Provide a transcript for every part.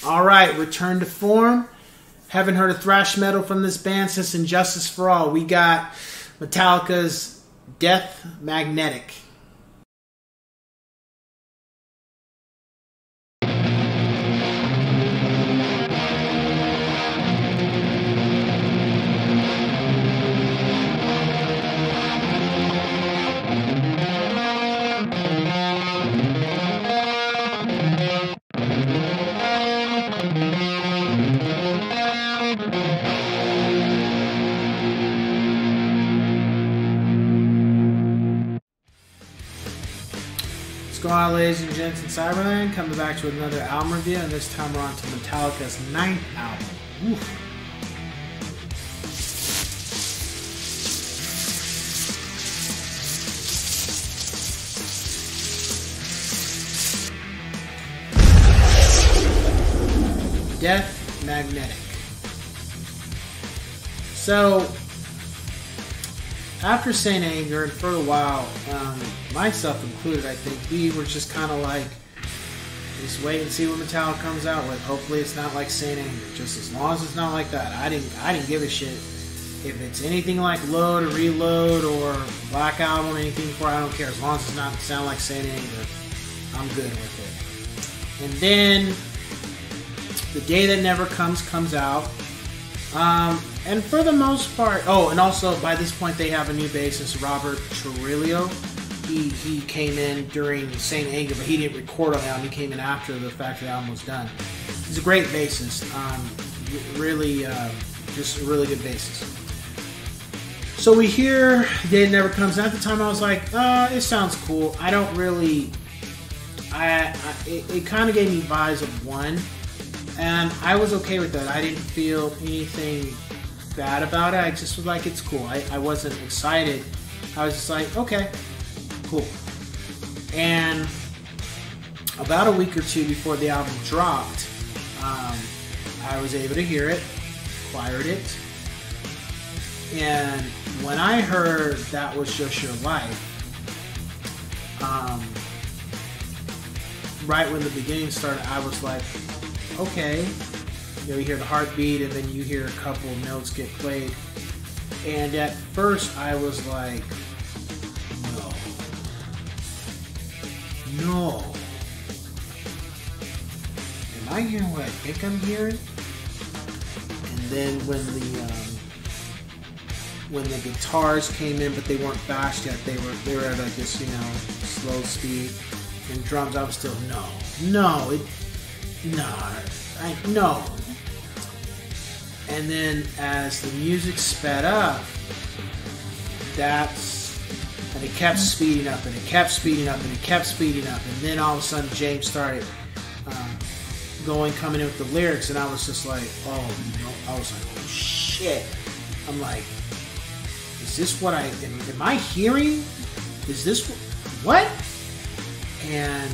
All right, return to form. Haven't heard a thrash metal from this band since Injustice for All. We got Metallica's Death Magnetic. What's going on, ladies and gents in Cyberland? Coming back to another album review, and this time we're on to Metallica's 9th album. Oof. Death Magnetic. So, after Saint Anger, and for a while, myself included, I think, we were just kind of like, just wait and see what Metallica comes out with. Hopefully it's not like Saint Anger. Just as long as it's not like that. I didn't give a shit. If it's anything like Load or Reload or Black Album, anything before, I don't care. As long as it's not sound like Saint Anger, I'm good with it. And then The Day That Never comes out. And for the most part, and also by this point they have a new bassist, Robert Trujillo. He came in during Saint Anger, but he didn't record on the album. He came in after the fact the album was done. He's a great bassist. Really, just a really good bassist. So we hear Day That Never Comes. At the time I was like, it sounds cool. I don't really... It kind of gave me vibes of One. And I was okay with that. I didn't feel anything bad about it. I just was like, it's cool. I wasn't excited. I was just like, okay, cool. And about a week or two before the album dropped, I was able to hear it, acquired it. And when I heard That Was Just Your Life, right when the beginning started, I was like, okay, you hear the heartbeat and then you hear a couple of notes get played. And at first I was like, no. Am I hearing what I think I'm hearing? And then when the guitars came in, but they weren't fast yet, they were at like this, slow speed. And drums, I was still, no. And then as the music sped up, and it kept speeding up, and it kept speeding up, and it kept speeding up, and then all of a sudden James started coming in with the lyrics, and I was just like, I was like, oh shit. I'm like, is this what am I hearing? Is this what? And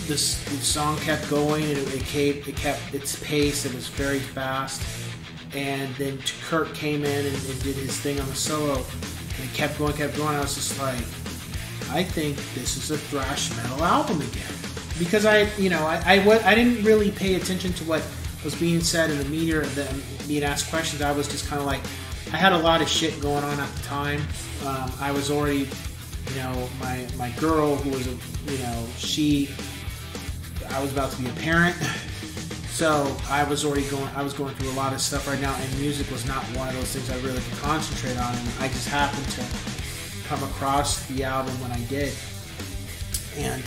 the song kept going, and it kept its pace. It was very fast. And then Kurt came in and did his thing on the solo, and it kept going. I was just like, I think this is a thrash metal album again, because I didn't really pay attention to what was being said in the media and then being asked questions. I was just kind of like, I had a lot of shit going on at the time. I was already, my girl who was I was about to be a parent, so I was going through a lot of stuff right now, and music was not one of those things I really could concentrate on, and I just happened to come across the album when I did, and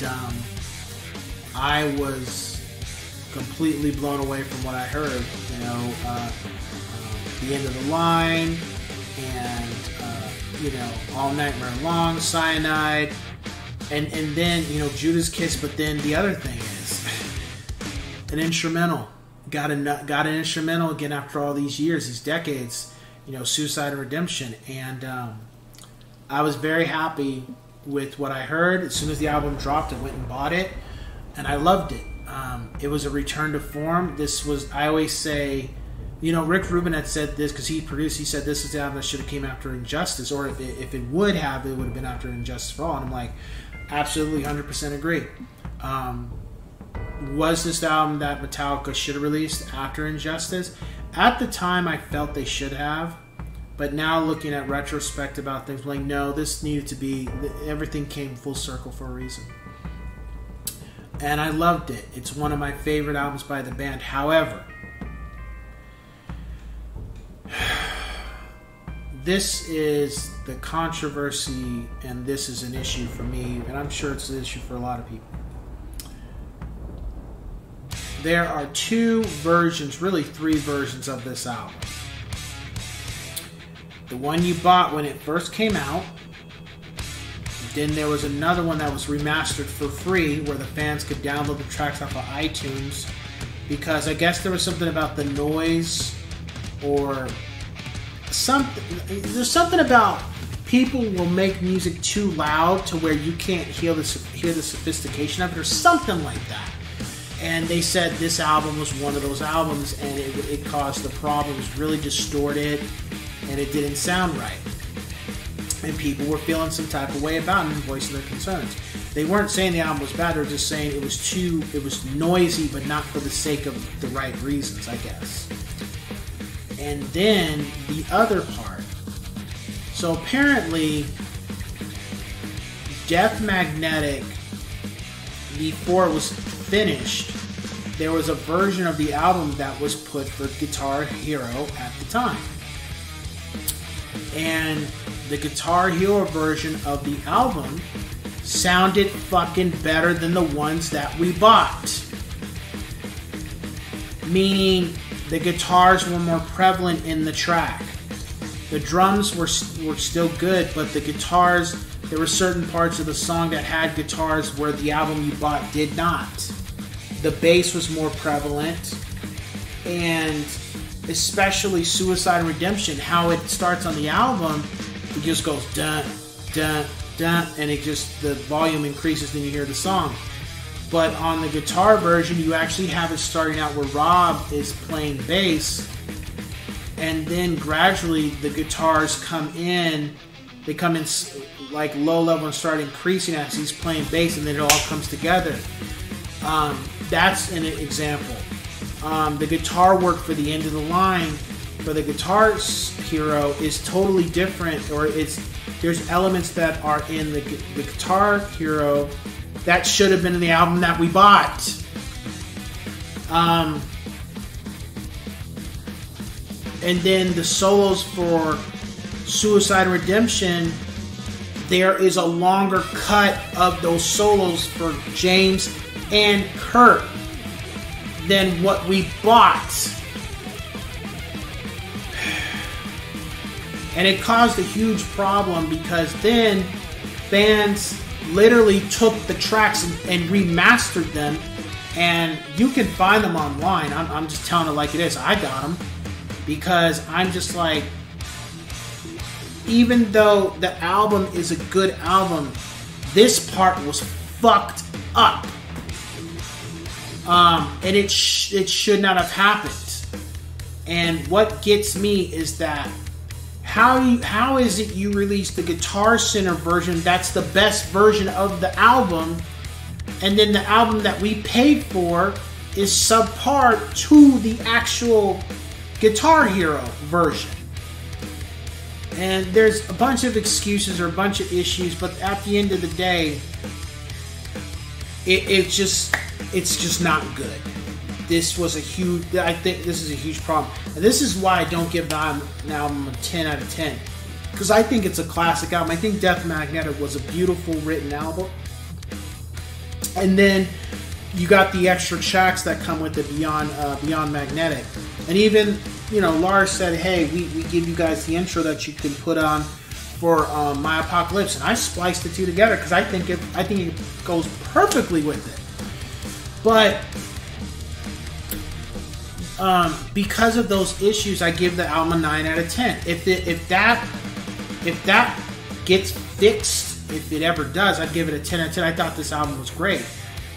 I was completely blown away from what I heard. The End of the Line, and All Nightmare Long, Cyanide, and then Judas Kiss. But then the other thing is an instrumental. Got an instrumental again after all these years, these decades. Suicide and Redemption, and I was very happy with what I heard. As soon as the album dropped, I went and bought it, and I loved it. It was a return to form. I always say, Rick Rubin had said this because he said this is the album that should have came after Injustice, or if it would have been after Injustice for All. And I'm like, absolutely 100% agree. was this the album that Metallica should have released after Injustice? At the time, I felt they should have. But now looking at retrospect about things, like, no, this needed to be, everything came full circle for a reason. And I loved it. It's one of my favorite albums by the band. However, this is the controversy, and this is an issue for me, and I'm sure it's an issue for a lot of people. There are two versions, really three versions of this album. The one you bought when it first came out. Then there was another one that was remastered for free where the fans could download the tracks off of iTunes, because I guess there was something about the noise or something. There's something about people will make music too loud to where you can't hear the sophistication of it or something like that. And they said this album was one of those albums, and it caused the problems, really distorted, and it didn't sound right. And people were feeling some type of way about it and voicing their concerns. They weren't saying the album was bad, they were just saying it was noisy, but not for the sake of the right reasons, I guess. And then the other part. So apparently, Death Magnetic, before it was finished, there was a version of the album that was put for Guitar Hero at the time. And the Guitar Hero version of the album sounded fucking better than the ones that we bought. Meaning the guitars were more prevalent in the track. The drums were still good, but the guitars, there were certain parts of the song that had guitars where the album you bought did not. The bass was more prevalent, and especially Suicide Redemption, how it starts on the album, it just goes dun, dun, dun, and it just, the volume increases, then you hear the song. But on the guitar version, you actually have it starting out where Rob is playing bass, and then gradually the guitars come in, they come in like low level and start increasing as he's playing bass, and then it all comes together. That's an example. The guitar work for the end of the line for the Guitar Hero is totally different, or there's elements that are in the Guitar Hero that should have been in the album that we bought. And then the solos for Suicide Redemption, there is a longer cut of those solos for James and Kurt than what we bought. And it caused a huge problem, because then bands literally took the tracks and remastered them, and you can find them online. I'm just telling it like it is. I got them because I'm just like, even though the album is a good album, this part was fucked up. And it should not have happened. And what gets me is that how is it you release the Guitar Center version that's the best version of the album, and then the album that we paid for is subpar to the actual Guitar Hero version? And there's a bunch of excuses or a bunch of issues, but at the end of the day, it's just not good. I think this is a huge problem. And this is why I don't give the album a 10 out of 10. Because I think it's a classic album. I think Death Magnetic was a beautiful written album. And then you got the extra tracks that come with it beyond Magnetic. And even, Lars said, hey, we give you guys the intro that you can put on for My Apocalypse. And I spliced the two together because I think it goes perfectly with it. But because of those issues, I give the album a 9 out of 10. If that gets fixed, if it ever does, I'd give it a 10 out of 10. I thought this album was great.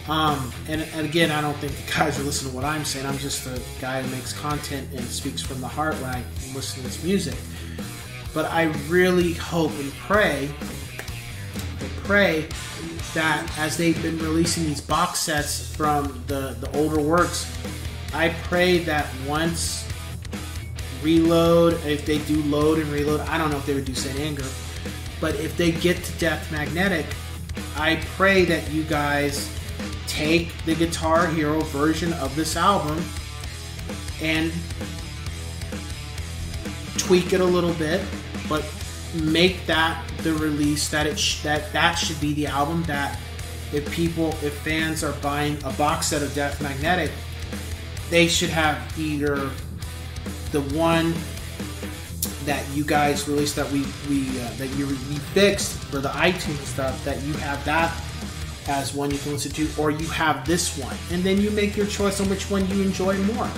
And again, I don't think the guys are listening to what I'm saying. I'm just a guy who makes content and speaks from the heart when I listen to this music. But I really hope and pray that as they've been releasing these box sets from the older works, I pray that once Reload, if they do Load and Reload, I don't know if they would do Saint Anger, but if they get to Death Magnetic, I pray that you guys take the Guitar Hero version of this album and tweak it a little bit, but make that the release that that should be the album that if fans are buying a box set of Death Magnetic, they should have either the one that you guys released that we fixed for the iTunes stuff, that you have that as one you can listen to, or you have this one, and then you make your choice on which one you enjoy more.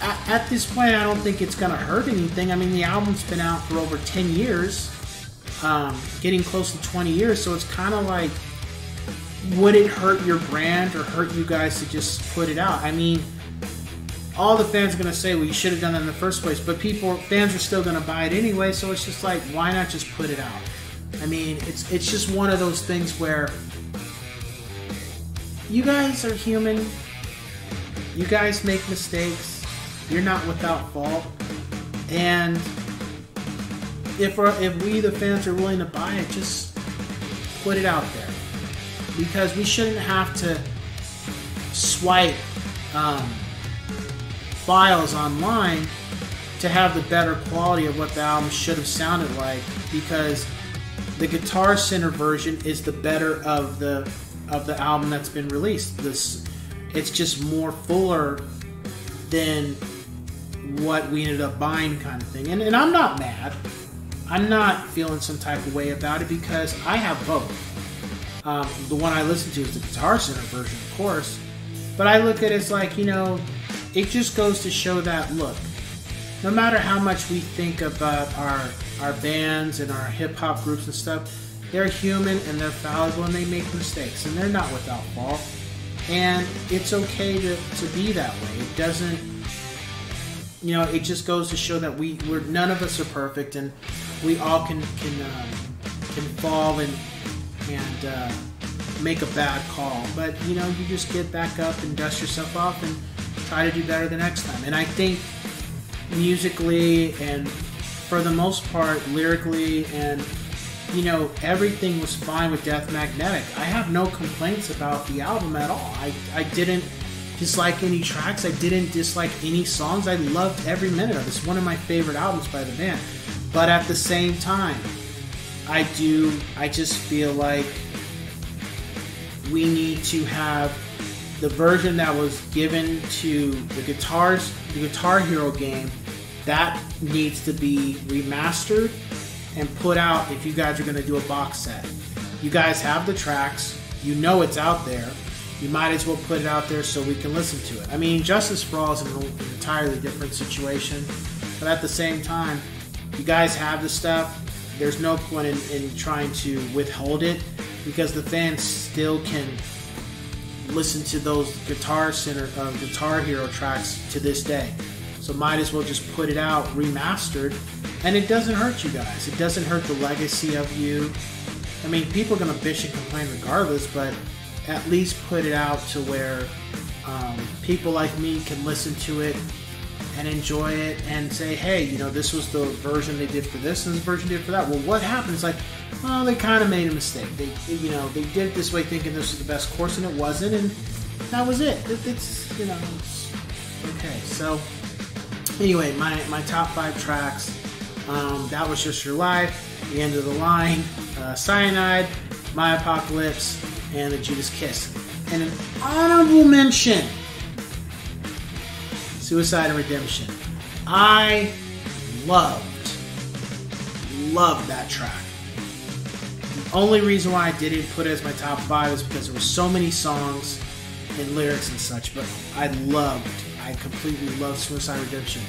At this point, I don't think it's going to hurt anything. I mean, the album's been out for over 10 years, getting close to 20 years, so it's kind of like, would it hurt your brand or hurt you guys to just put it out? I mean, all the fans are going to say, well, you should have done that in the first place, but fans are still going to buy it anyway, so it's just like, why not just put it out? I mean, it's just one of those things where you guys are human, you guys make mistakes, you're not without fault, and if we, the fans, are willing to buy it, just put it out there. Because we shouldn't have to swipe files online to have the better quality of what the album should have sounded like, because the Guitar Center version is the better of the album that's been released. It's just more fuller than what we ended up buying, kind of thing. And I'm not mad. I'm not feeling some type of way about it, because I have both. The one I listen to is the Guitar Center version, of course, but I look at it as like, you know, it just goes to show that, look, no matter how much we think about our bands and our hip-hop groups and stuff, they're human and they're fallible and they make mistakes, and they're not without fault, and it's okay to be that way. It doesn't, you know, it just goes to show that we're none of us are perfect, and we all can fall and make a bad call, but you know, you just get back up and dust yourself off and try to do better the next time. And I think musically and for the most part lyrically, and you know, everything was fine with Death Magnetic. I have no complaints about the album at all. I didn't dislike any tracks, I didn't dislike any songs. I loved every minute of it. It's one of my favorite albums by the band. But at the same time, I just feel like we need to have the version that was given to the Guitar Hero game, that needs to be remastered and put out if you guys are going to do a box set. You guys have the tracks, you know it's out there, you might as well put it out there so we can listen to it. I mean, Justice for All is an entirely different situation, but at the same time, you guys have the stuff. There's no point in trying to withhold it, because the fans still can listen to those Guitar Hero tracks to this day. So might as well just put it out remastered, and it doesn't hurt you guys. It doesn't hurt the legacy of you. I mean, people are going to bitch and complain regardless, but at least put it out to where people like me can listen to it and enjoy it and say, hey, you know, this was the version they did for this and this version they did for that. Well, what happens? Like, well, they kind of made a mistake. They did it this way thinking this was the best course, and it wasn't, and that was it. It's you know, it's okay. So anyway, my top 5 tracks, that was Just Your Life, The End of the Line, Cyanide, My Apocalypse, and the Judas Kiss. And an honorable mention, Suicide and Redemption. I loved that track. The only reason why I didn't put it as my top 5 is because there were so many songs and lyrics and such, but I completely loved Suicide and Redemption.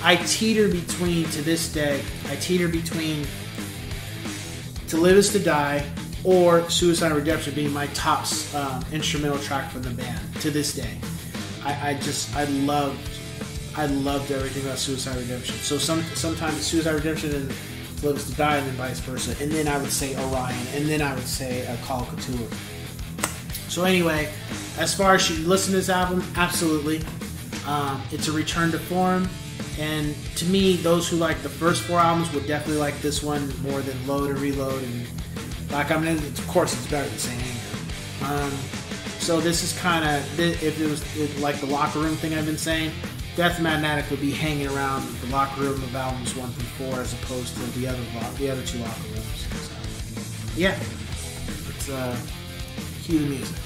I teeter between, to this day, To Live Is to Die or Suicide and Redemption being my top instrumental track from the band to this day. I loved everything about Suicide Redemption. So sometimes Suicide Redemption and To Live Is to Die, and then vice versa. And then I would say Orion, and then I would say Call of Cthulhu. So anyway, as far as should you listen to this album, absolutely. It's a return to form, and to me, those who like the first 4 albums would definitely like this one more than Load and Reload. And like, I mean, of course, it's better than Cyanide. So this is kind of, if it was like the locker room thing I've been saying, Death Magnetic would be hanging around the locker room of albums 1 through 4 as opposed to the other 2 locker rooms. So, yeah, let's cue the music.